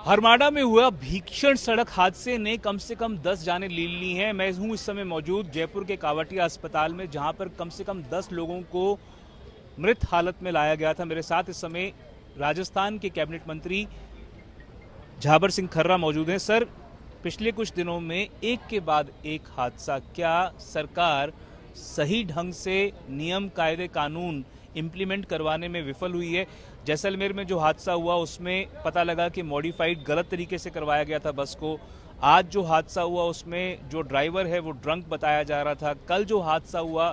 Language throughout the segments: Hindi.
हरमाड़ा में हुआ भीषण सड़क हादसे ने कम से कम 10 जानें ले ली हैं। मैं हूं इस समय मौजूद जयपुर के कावटिया अस्पताल में, जहां पर कम से कम 10 लोगों को मृत हालत में लाया गया था। मेरे साथ इस समय राजस्थान के कैबिनेट मंत्री झाबर सिंह खर्रा मौजूद हैं। सर, पिछले कुछ दिनों में एक के बाद एक हादसा, क्या सरकार सही ढंग से नियम कायदे कानून इम्प्लीमेंट करवाने में विफल हुई है? जैसलमेर में जो हादसा हुआ उसमें पता लगा कि मॉडिफाइड गलत तरीके से करवाया गया था बस को। आज जो हादसा हुआ उसमें जो ड्राइवर है वो ड्रंक बताया जा रहा था। कल जो हादसा हुआ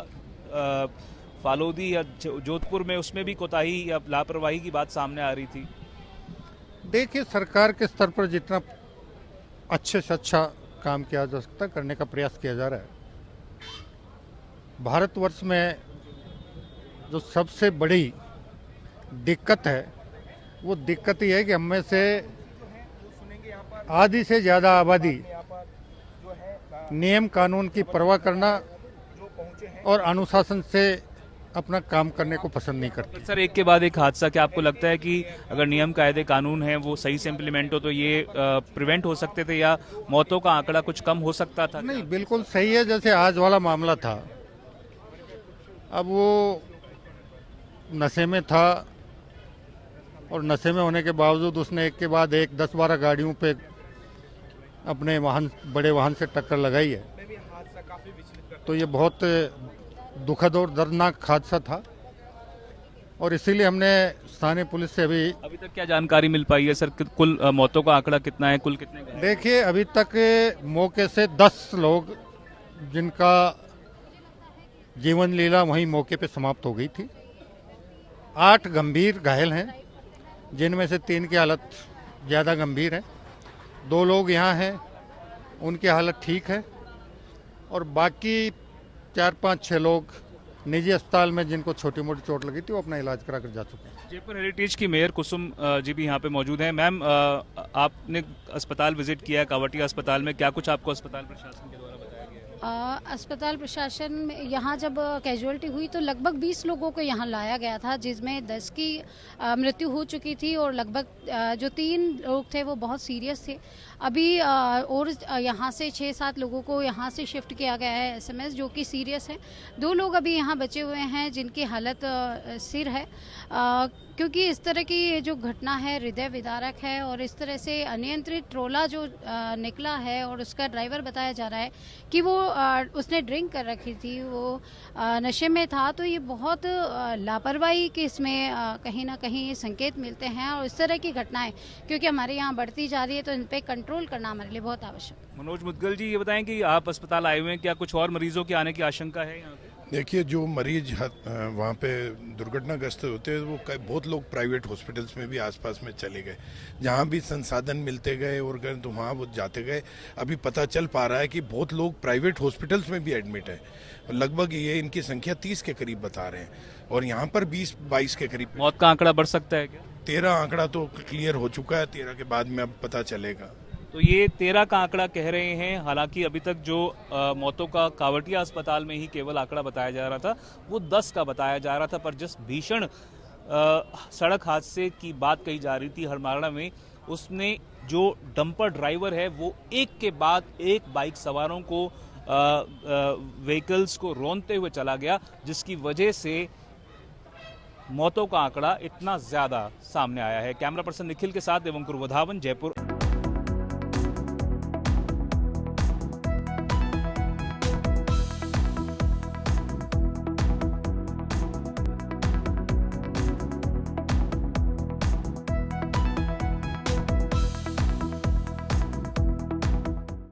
फालोदी या जोधपुर में, उसमें भी कोताही या लापरवाही की बात सामने आ रही थी। देखिए, सरकार के स्तर पर जितना अच्छे से अच्छा काम किया जा सकता है करने का प्रयास किया जा रहा है। भारतवर्ष में जो सबसे बड़ी दिक्कत है वो दिक्कत ये है कि हम में से आधी से ज़्यादा आबादी नियम कानून की परवाह करना और अनुशासन से अपना काम करने को पसंद नहीं करते। सर, एक के बाद एक हादसा, क्या आपको लगता है कि अगर नियम कायदे कानून हैं वो सही से इम्प्लीमेंट हो तो ये प्रिवेंट हो सकते थे या मौतों का आंकड़ा कुछ कम हो सकता था? नहीं, बिल्कुल सही है। जैसे आज वाला मामला था, अब वो नशे में था और नशे में होने के बावजूद उसने एक के बाद एक 10-12 गाड़ियों पे अपने बड़े वाहन से टक्कर लगाई है। तो ये बहुत दुखद और दर्दनाक हादसा था और इसीलिए हमने स्थानीय पुलिस से अभी तक क्या जानकारी मिल पाई है सर? कुल मौतों का आंकड़ा कितना है? कुल कितने? देखिए, अभी तक मौके से 10 लोग जिनका जीवन लीला वहीं मौके पे समाप्त हो गई थी। 8 गंभीर घायल हैं, जिनमें से 3 की हालत ज़्यादा गंभीर है। 2 लोग यहाँ हैं, उनकी हालत ठीक है और बाकी 4-5-6 लोग निजी अस्पताल में जिनको छोटी मोटी चोट लगी थी वो अपना इलाज करा कर जा चुके हैं। जयपुर हेरिटेज की मेयर कुसुम जी भी यहाँ पे मौजूद हैं। मैम, आपने अस्पताल विजिट किया है, कावटिया अस्पताल में, क्या कुछ आपको अस्पताल प्रशासन के द्वारा बताया गया है? अस्पताल प्रशासन में यहाँ जब कैजुअलिटी हुई तो लगभग 20 लोगों को यहाँ लाया गया था, जिसमें 10 की मृत्यु हो चुकी थी और लगभग जो 3 लोग थे वो बहुत सीरियस थे। अभी और यहाँ से 6-7 लोगों को यहाँ से शिफ्ट किया गया है एसएमएस, जो कि सीरियस है। 2 लोग अभी यहाँ बचे हुए हैं जिनकी हालत स्थिर है, क्योंकि इस तरह की जो घटना है हृदय विदारक है और इस तरह से अनियंत्रित ट्रोला जो निकला है और उसका ड्राइवर बताया जा रहा है कि वो उसने ड्रिंक कर रखी थी, वो नशे में था। तो ये बहुत लापरवाही के इसमें कहीं ना कहीं संकेत मिलते हैं और इस तरह की घटनाएं क्योंकि हमारे यहाँ बढ़ती जा रही है तो इन पे कंट्रोल करना हमारे लिए बहुत आवश्यक है। मनोज मुदगल जी, ये बताएं कि आप अस्पताल आए हुए हैं, क्या कुछ और मरीजों के आने की आशंका है यहाँ पे? देखिए, जो मरीज वहाँ पे दुर्घटनाग्रस्त होते हैं वो बहुत लोग प्राइवेट हॉस्पिटल्स में भी आसपास में चले गए, जहाँ भी संसाधन मिलते गए और गए तो वहाँ वो जाते गए। अभी पता चल पा रहा है कि बहुत लोग प्राइवेट हॉस्पिटल्स में भी एडमिट है। लगभग ये इनकी संख्या 30 के करीब बता रहे हैं और यहाँ पर 20-22 के करीब। मौत का आंकड़ा बढ़ सकता है क्या? 13 आंकड़ा तो क्लियर हो चुका है, 13 के बाद में अब पता चलेगा। तो ये 13 का आंकड़ा कह रहे हैं। हालांकि अभी तक जो मौतों का कावटिया अस्पताल में ही केवल आंकड़ा बताया जा रहा था वो 10 का बताया जा रहा था। पर जिस भीषण सड़क हादसे की बात कही जा रही थी हरमाड़ा में, उसने जो डंपर ड्राइवर है वो एक के बाद एक बाइक सवारों को व्हीकल्स को रौंदते हुए चला गया, जिसकी वजह से मौतों का आंकड़ा इतना ज्यादा सामने आया है। कैमरा पर्सन निखिल के साथ एवं कुरवधावन, जयपुर।